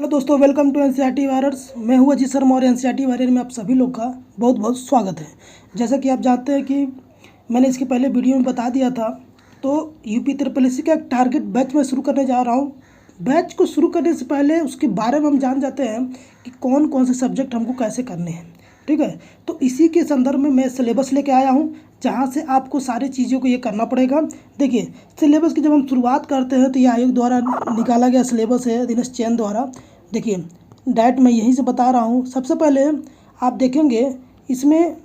Hello दोस्तों, welcome to NCERT वायरर्स। मैं हूँ अजीत शर्मा और एनसीईआरटी वायरर में आप सभी लोग का बहुत बहुत स्वागत है। जैसा कि आप जानते हैं कि मैंने इसके पहले वीडियो में बता दिया था, तो यूपी ट्रिपल का एक टारगेट बैच में शुरू करने जा रहा हूँ। बैच को शुरू करने से पहले उसके बारे में हम जान जाते हैं कि कौन कौन से सब्जेक्ट हमको कैसे करने हैं। ठीक है, तो इसी के संदर्भ में मैं सिलेबस लेके आया हूँ, जहाँ से आपको सारी चीज़ों को ये करना पड़ेगा। देखिए, सिलेबस की जब हम शुरुआत करते हैं तो ये आयोग द्वारा निकाला गया सिलेबस है, दिनेश चैन द्वारा। देखिए, डायरेक्ट मैं यहीं से बता रहा हूँ। सबसे पहले आप देखेंगे इसमें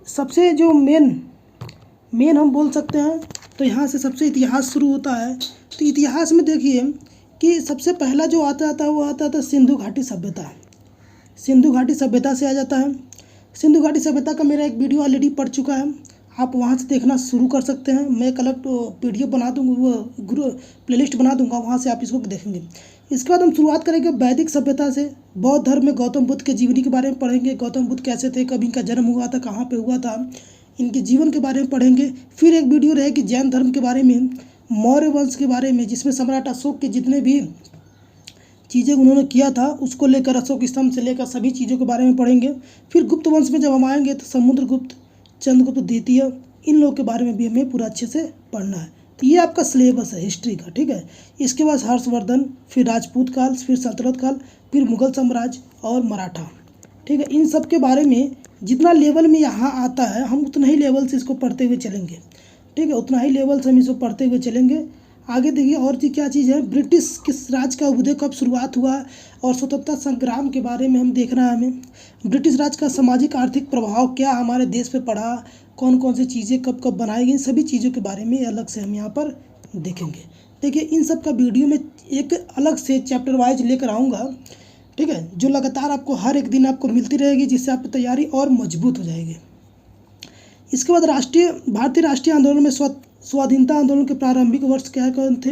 सबसे जो मेन हम बोल सकते हैं, तो यहाँ से सबसे इतिहास शुरू होता है। तो इतिहास में देखिए कि सबसे पहला जो आता था वो आता था सिंधु घाटी सभ्यता। सिंधु घाटी सभ्यता से आ जाता है। सिंधु घाटी सभ्यता का मेरा एक वीडियो ऑलरेडी पड़ चुका है, आप वहाँ से देखना शुरू कर सकते हैं। मैं कल PDF बना दूँगा, वो प्लेलिस्ट बना दूँगा, वहाँ से आप इसको देखेंगे। इसके बाद हम शुरुआत करेंगे वैदिक सभ्यता से। बौद्ध धर्म में गौतम बुद्ध के जीवनी के बारे में पढ़ेंगे। गौतम बुद्ध कैसे थे, कब इनका जन्म हुआ था, कहाँ पे हुआ था, इनके जीवन के बारे में पढ़ेंगे। फिर एक वीडियो रहेगी जैन धर्म के बारे में, मौर्य वंश के बारे में, जिसमें सम्राट अशोक के जितने भी चीज़ें उन्होंने किया था उसको लेकर, अशोक स्तंभ से लेकर सभी चीज़ों के बारे में पढ़ेंगे। फिर गुप्त वंश में जब हम आएंगे तो समुद्रगुप्त, चंद्रगुप्त द्वितीय, इन लोगों के बारे में भी हमें पूरा अच्छे से पढ़ना है। तो ये आपका सिलेबस है हिस्ट्री का। ठीक है, इसके बाद हर्षवर्धन, फिर राजपूत काल, फिर सल्तनत काल, फिर मुगल साम्राज्य और मराठा। ठीक है, इन सब के बारे में जितना लेवल में यहाँ आता है हम उतना ही लेवल से इसको पढ़ते हुए चलेंगे। ठीक है, उतना ही लेवल से हम इसको पढ़ते हुए चलेंगे। आगे देखिए और क्या चीज़ है, ब्रिटिश किस राज का उदय कब शुरुआत हुआ और स्वतंत्रता संग्राम के बारे में हम देखना है हमें। ब्रिटिश राज का सामाजिक आर्थिक प्रभाव क्या हमारे देश पे पड़ा, कौन कौन सी चीज़ें कब कब बनाई गई, सभी चीज़ों के बारे में अलग से हम यहाँ पर देखेंगे। देखिए, इन सब का वीडियो में एक अलग से चैप्टर वाइज लेकर आऊँगा। ठीक है, जो लगातार आपको हर एक दिन आपको मिलती रहेगी, जिससे आपकी तैयारी और मजबूत हो जाएगी। इसके बाद भारतीय राष्ट्रीय आंदोलन में स्वाधीनता आंदोलन के प्रारंभिक वर्ष क्या कौन थे,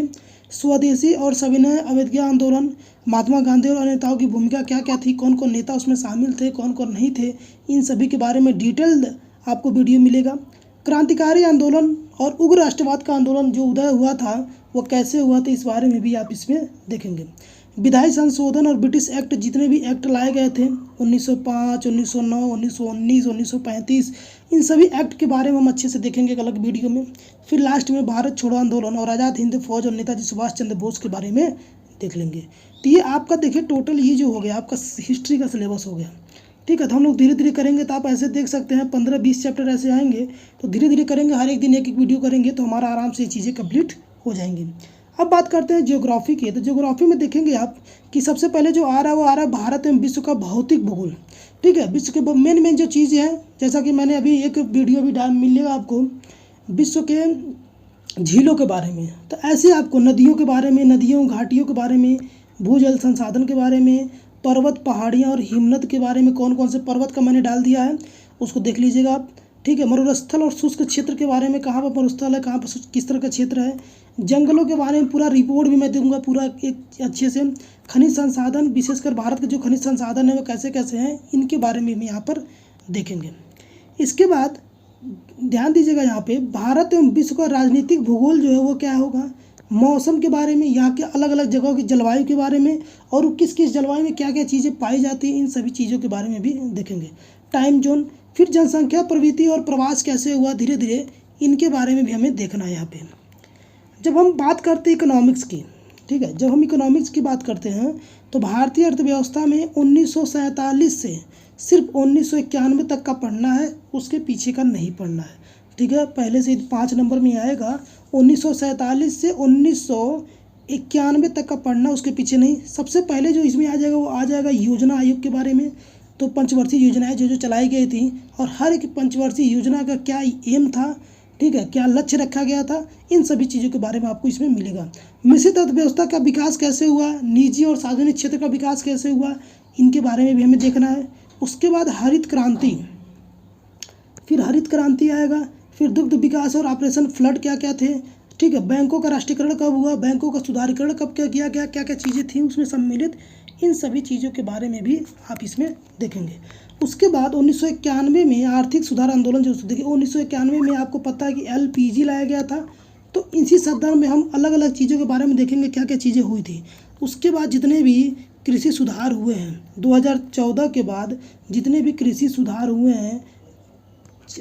स्वदेशी और सविनय अवज्ञा आंदोलन, महात्मा गांधी और अन्य नेताओं की भूमिका क्या क्या थी, कौन कौन नेता उसमें शामिल थे, कौन कौन नहीं थे, इन सभी के बारे में डिटेल्ड आपको वीडियो मिलेगा। क्रांतिकारी आंदोलन और उग्र राष्ट्रवाद का आंदोलन जो उदय हुआ था वो कैसे हुआ था, इस बारे में भी आप इसमें देखेंगे। विधायी संशोधन और ब्रिटिश एक्ट, जितने भी एक्ट लाए गए थे 1905, 1909, 1919, 1935, इन सभी एक्ट के बारे में हम अच्छे से देखेंगे एक अलग वीडियो में। फिर लास्ट में भारत छोड़ो आंदोलन और आज़ाद हिंद फौज और नेताजी सुभाष चंद्र बोस के बारे में देख लेंगे। तो ये आपका देखिए टोटल ये जो हो गया आपका हिस्ट्री का सिलेबस हो गया। ठीक है, तो हम लोग धीरे धीरे करेंगे। तो आप ऐसे देख सकते हैं 15-20 चैप्टर ऐसे आएंगे, तो धीरे धीरे करेंगे, हर एक दिन एक एक वीडियो करेंगे तो हमारा आराम से ये चीज़ें कंप्लीट हो जाएंगी। अब बात करते हैं ज्योग्राफी की। तो ज्योग्राफी में देखेंगे आप कि सबसे पहले जो आ रहा है वो आ रहा है भारत एवं विश्व का भौतिक भूगोल। ठीक है, विश्व के मेन जो चीज़ें हैं, जैसा कि मैंने अभी एक वीडियो भी मिलेगा आपको विश्व के झीलों के बारे में। तो ऐसे आपको नदियों के बारे में, नदियों घाटियों के बारे में, भूजल संसाधन के बारे में, पर्वत पहाड़ियाँ और हिमनद के बारे में, कौन कौन से पर्वत का मैंने डाल दिया है उसको देख लीजिएगा आप। ठीक है, मरुस्थल और शुष्क क्षेत्र के बारे में, कहाँ पर मरुस्थल है, कहाँ पर किस तरह का क्षेत्र है, जंगलों के बारे में पूरा रिपोर्ट भी मैं दूंगा पूरा एक अच्छे से। खनिज संसाधन, विशेषकर भारत के जो खनिज संसाधन है वो कैसे कैसे हैं, इनके बारे में भी यहाँ पर देखेंगे। इसके बाद ध्यान दीजिएगा यहाँ पे भारत एवं विश्व का राजनीतिक भूगोल जो है वो क्या होगा, मौसम के बारे में, यहाँ के अलग अलग जगहों की जलवायु के बारे में, और किस किस जलवायु में क्या क्या चीज़ें पाई जाती हैं, इन सभी चीज़ों के बारे में भी देखेंगे। टाइम जोन, फिर जनसंख्या प्रवृत्ति और प्रवास कैसे हुआ धीरे धीरे, इनके बारे में भी हमें देखना है यहाँ पे। जब हम बात करते हैं इकोनॉमिक्स की, ठीक है, जब हम इकोनॉमिक्स की बात करते हैं तो भारतीय अर्थव्यवस्था में 1947 से सिर्फ 1991 तक का पढ़ना है, उसके पीछे का नहीं पढ़ना है। ठीक है, पहले से 5 नंबर में आएगा 1947 से 1991 तक का पढ़ना, उसके पीछे नहीं। सबसे पहले जो इसमें आ जाएगा वो आ जाएगा योजना आयोग के बारे में। तो पंचवर्षीय योजनाएं जो जो चलाई गई थी और हर एक पंचवर्षीय योजना का क्या एम था, ठीक है, क्या लक्ष्य रखा गया था, इन सभी चीज़ों के बारे में आपको इसमें मिलेगा। मिश्रित अर्थव्यवस्था का विकास कैसे हुआ, निजी और सार्वजनिक क्षेत्र का विकास कैसे हुआ, इनके बारे में भी हमें देखना है। उसके बाद हरित क्रांति, फिर हरित क्रांति आएगा, फिर दुग्ध विकास और ऑपरेशन फ्लड क्या क्या थे। ठीक है, बैंकों का राष्ट्रीयकरण कब हुआ, बैंकों का सुधारीकरण कब क्या किया गया, क्या क्या चीज़ें थी उसमें सम्मिलित, इन सभी चीज़ों के बारे में भी आप इसमें देखेंगे। उसके बाद 1991 में आर्थिक सुधार आंदोलन जो देखिए 1991 में आपको पता है कि LPG लाया गया था। तो इसी संदर्भ में हम अलग अलग चीज़ों के बारे में देखेंगे क्या क्या चीज़ें हुई थी। उसके बाद जितने भी कृषि सुधार हुए हैं 2014 के बाद जितने भी कृषि सुधार हुए हैं,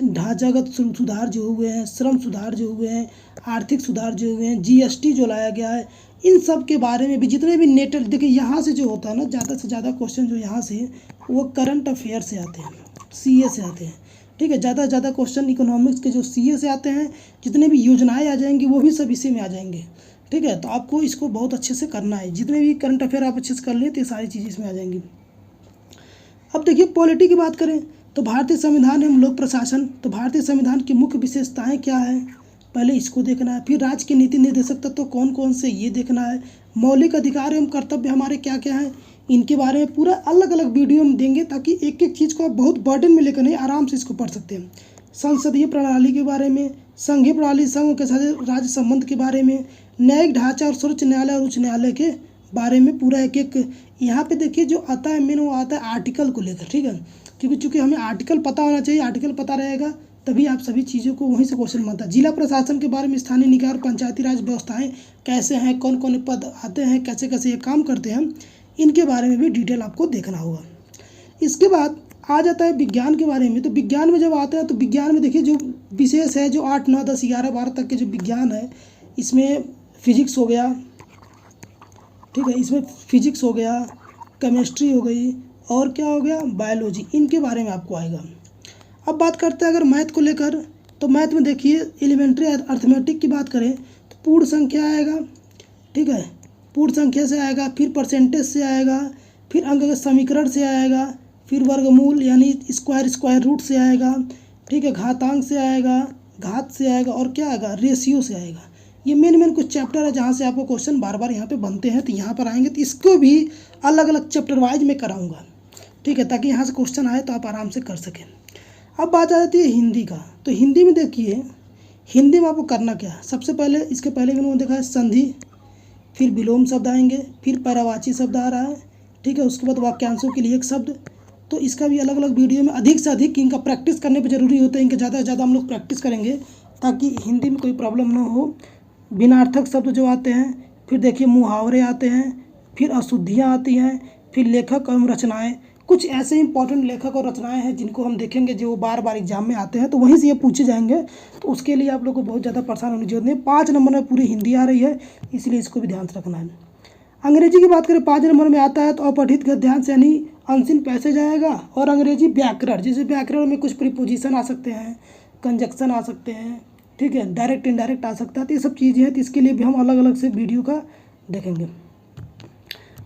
ढांचागत सुधार जो हुए हैं, श्रम सुधार जो हुए हैं, आर्थिक सुधार जो हुए हैं, जीएसटी जो लाया गया है, इन सब के बारे में भी जितने भी नेट, देखिए यहाँ से जो होता है ना, ज़्यादा से ज़्यादा क्वेश्चन जो यहाँ से वो करंट अफेयर से आते हैं, सीए से आते हैं। ठीक है, ज़्यादा से ज़्यादा क्वेश्चन इकोनॉमिक्स के जो सीए से आते हैं, जितने भी योजनाएं आ जाएंगी वो भी सब इसी में आ जाएंगे। ठीक है, तो आपको इसको बहुत अच्छे से करना है, जितने भी करंट अफेयर आप अच्छे से कर लें तो ये सारी चीज़ें इसमें आ जाएंगी। अब देखिए पॉलिटी की बात करें तो भारतीय संविधान एवं लोक प्रशासन, तो भारतीय संविधान की मुख्य विशेषताएं क्या है, पहले इसको देखना है। फिर राज्य के नीति निर्देशक तत्व तो कौन कौन से, ये देखना है। मौलिक अधिकार एवं कर्तव्य हमारे क्या क्या हैं, इनके बारे में पूरा अलग अलग वीडियो में देंगे, ताकि एक एक चीज़ को आप बहुत बर्डन में लेकर नहीं, आराम से इसको पढ़ सकते हैं। संसदीय प्रणाली के बारे में, संघीय प्रणाली, संघ के साथ राज्य संबंध के बारे में, न्यायिक ढांचा और सर्वोच्च न्यायालय और उच्च न्यायालय के बारे में पूरा एक एक। यहाँ पे देखिए जो आता है मेन वो आता है आर्टिकल को लेकर। ठीक है, क्योंकि चूँकि हमें आर्टिकल पता होना चाहिए, आर्टिकल पता रहेगा तभी आप सभी चीज़ों को वहीं से क्वेश्चन बनता है। जिला प्रशासन के बारे में, स्थानीय निकाय और पंचायती राज व्यवस्थाएं कैसे हैं, कौन कौन पद आते हैं, कैसे कैसे ये काम करते हैं, इनके बारे में भी डिटेल आपको देखना होगा। इसके बाद आ जाता है विज्ञान के बारे में। तो विज्ञान में जब आता है तो विज्ञान में देखिए जो विशेष है, जो 8, 9, 10, 11, 12 तक के जो विज्ञान है, इसमें फिजिक्स हो गया, ठीक है, इसमें फिजिक्स हो गया, केमिस्ट्री हो गई, और क्या हो गया, बायोलॉजी, इनके बारे में आपको आएगा। अब बात करते हैं अगर मैथ को लेकर, तो मैथ में देखिए एलिमेंट्री अर्थमेटिक की बात करें तो पूर्ण संख्या आएगा। ठीक है, पूर्ण संख्या से आएगा, फिर परसेंटेज से आएगा, फिर अंक के समीकरण से आएगा, फिर वर्गमूल यानी स्क्वायर रूट से आएगा। ठीक है, घातांक से आएगा, घात से आएगा, और क्या आएगा, रेशियो से आएगा। ये मेन कुछ चैप्टर है जहाँ से आपको क्वेश्चन बार बार यहाँ पे बनते हैं, तो यहाँ पर आएंगे तो इसको भी अलग अलग चैप्टर वाइज में कराऊंगा। ठीक है, ताकि यहाँ से क्वेश्चन आए तो आप आराम से कर सकें। अब बात आ जाती है हिंदी का। तो हिंदी में देखिए, हिंदी में आपको करना क्या है, सबसे पहले इसके पहले मैंने देखा है संधि, फिर विलोम शब्द आएंगे, फिर पर्यायवाची शब्द आ रहा है। ठीक है, उसके बाद वाक्यांशों के लिए एक शब्द। तो इसका भी अलग अलग वीडियो में अधिक से अधिक इनका प्रैक्टिस करने पर जरूरी होता है, इनके ज़्यादा से ज़्यादा हम लोग प्रैक्टिस करेंगे ताकि हिंदी में कोई प्रॉब्लम ना हो। बिनार्थक शब्द जो आते हैं, फिर देखिए मुहावरे आते हैं, फिर अशुद्धियाँ आती हैं, फिर लेखक एवं रचनाएं। कुछ ऐसे इंपॉर्टेंट लेखक और रचनाएं हैं जिनको हम देखेंगे जो बार बार एग्जाम में आते हैं, तो वहीं से ये पूछे जाएंगे। तो उसके लिए आप लोग को बहुत ज़्यादा परेशान होने की जरूरत नहीं। 5 नंबर में पूरी हिंदी आ रही है, इसलिए इसको भी ध्यान से रखना है। अंग्रेजी की बात करें 5 नंबर में आता है, तो अपठित गद्यांश यानी अनसीन पैसेज आएगा, और अंग्रेजी व्याकरण, जैसे व्याकरण में कुछ प्रीपोजिशन आ सकते हैं, कंजक्शन आ सकते हैं, ठीक है, डायरेक्ट इनडायरेक्ट आ सकता है। तो ये सब चीज़ें हैं, तो इसके लिए भी हम अलग अलग से वीडियो का देखेंगे।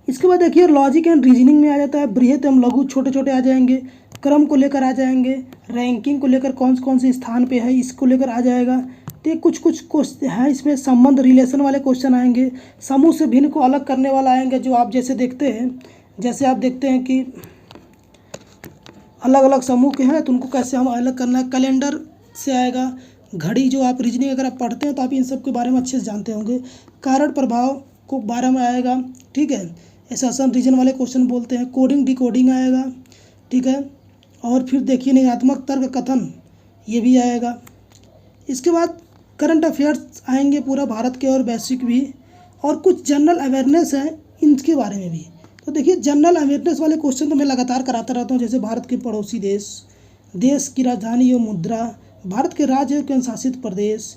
इसके बाद देखिए लॉजिक एंड रीजनिंग में आ जाता है, बृहत एवं लघु छोटे छोटे आ जाएंगे, क्रम को लेकर आ जाएंगे, रैंकिंग को लेकर कौन कौन से स्थान पे है इसको लेकर आ जाएगा। तो कुछ क्वेश्चन है इसमें, संबंध रिलेशन वाले क्वेश्चन आएंगे, समूह से भिन्न को अलग करने वाला आएंगे, जो आप जैसे देखते हैं, जैसे आप देखते हैं कि अलग अलग समूह के हैं तो उनको कैसे हम अलग करना है। कैलेंडर से आएगा, घड़ी, जो आप रीजनिंग अगर आप पढ़ते हैं तो आप इन सब के बारे में अच्छे से जानते होंगे। कारण प्रभाव को बारे में आएगा, ठीक है, एसर्शन रीजन वाले क्वेश्चन बोलते हैं, कोडिंग डिकोडिंग आएगा, ठीक है, और फिर देखिए निगतात्मक तर्क कथन, ये भी आएगा। इसके बाद करंट अफेयर्स आएंगे, पूरा भारत के और वैश्विक भी, और कुछ जनरल अवेयरनेस है इनके बारे में भी। तो देखिए जनरल अवेयरनेस वाले क्वेश्चन तो मैं लगातार कराता रहता हूँ, जैसे भारत के पड़ोसी देश, देश की राजधानी एवं मुद्रा, भारत के राज्य एवं केंद्र शासित प्रदेश,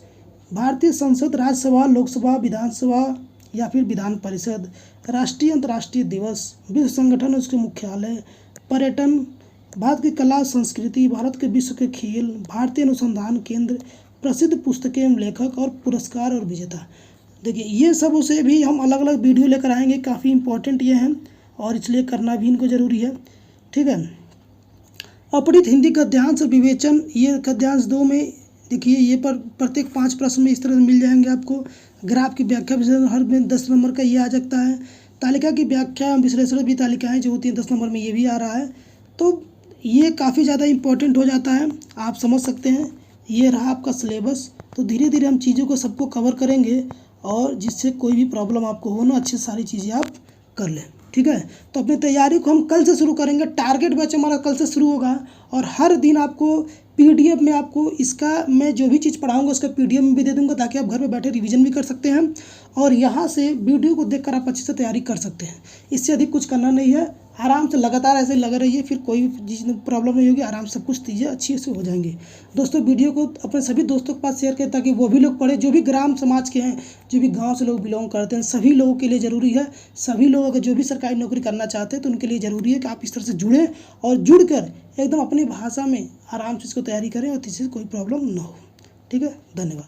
भारतीय संसद, राज्यसभा, लोकसभा, विधानसभा या फिर विधान परिषद, राष्ट्रीय अंतर्राष्ट्रीय दिवस, विश्व संगठन उसके मुख्यालय, पर्यटन, भारत की कला संस्कृति, भारत के विश्व के खेल, भारतीय अनुसंधान केंद्र, प्रसिद्ध पुस्तकें एवं लेखक, और पुरस्कार और विजेता। देखिए ये सब उसे भी हम अलग अलग वीडियो लेकर आएंगे, काफ़ी इंपॉर्टेंट ये हैं और इसलिए करना भी इनको ज़रूरी है। ठीक है, अपठित हिंदी गद्यांश और विवेचन, ये गद्यांश 2 में देखिए, ये पर प्रत्येक 5 प्रश्न में इस तरह से मिल जाएंगे आपको। ग्राफ की व्याख्या विश्लेषण हर में 10 नंबर का ये आ सकता है। तालिका की व्याख्या विश्लेषण भी, तालिकाएं जो होती हैं 10 नंबर में, ये भी आ रहा है। तो ये काफ़ी ज़्यादा इंपॉर्टेंट हो जाता है, आप समझ सकते हैं। ये रहा आपका सिलेबस। तो धीरे धीरे हम चीज़ों को सबको कवर करेंगे, और जिससे कोई भी प्रॉब्लम आपको हो ना, अच्छी सारी चीज़ें आप कर लें। ठीक है, तो अपनी तैयारी को हम कल से शुरू करेंगे। टारगेट बैच हमारा कल से शुरू होगा, और हर दिन आपको PDF में आपको इसका मैं जो भी चीज़ पढ़ाऊँगा उसका PDF में भी दे दूँगा, ताकि आप घर में बैठे रिवीजन भी कर सकते हैं और यहाँ से वीडियो को देखकर आप अच्छे से तैयारी कर सकते हैं। इससे अधिक कुछ करना नहीं है, आराम से लगातार ऐसे लगे रहिए, फिर कोई चीज़ प्रॉब्लम नहीं होगी, आराम से सब कुछ चीज़ें अच्छी से हो जाएंगी। दोस्तों, वीडियो को अपने सभी दोस्तों के पास शेयर करें, ताकि वो भी लोग पढ़ें, जो भी ग्राम समाज के हैं, जो भी गाँव से लोग बिलोंग करते हैं, सभी लोगों के लिए ज़रूरी है। सभी लोग अगर जो भी सरकारी नौकरी करना चाहते हैं तो उनके लिए ज़रूरी है कि आप इस तरह से जुड़ें और जुड़कर एकदम अपनी भाषा में आराम से इसको तैयारी करें और किसी से कोई प्रॉब्लम ना हो। ठीक है, धन्यवाद।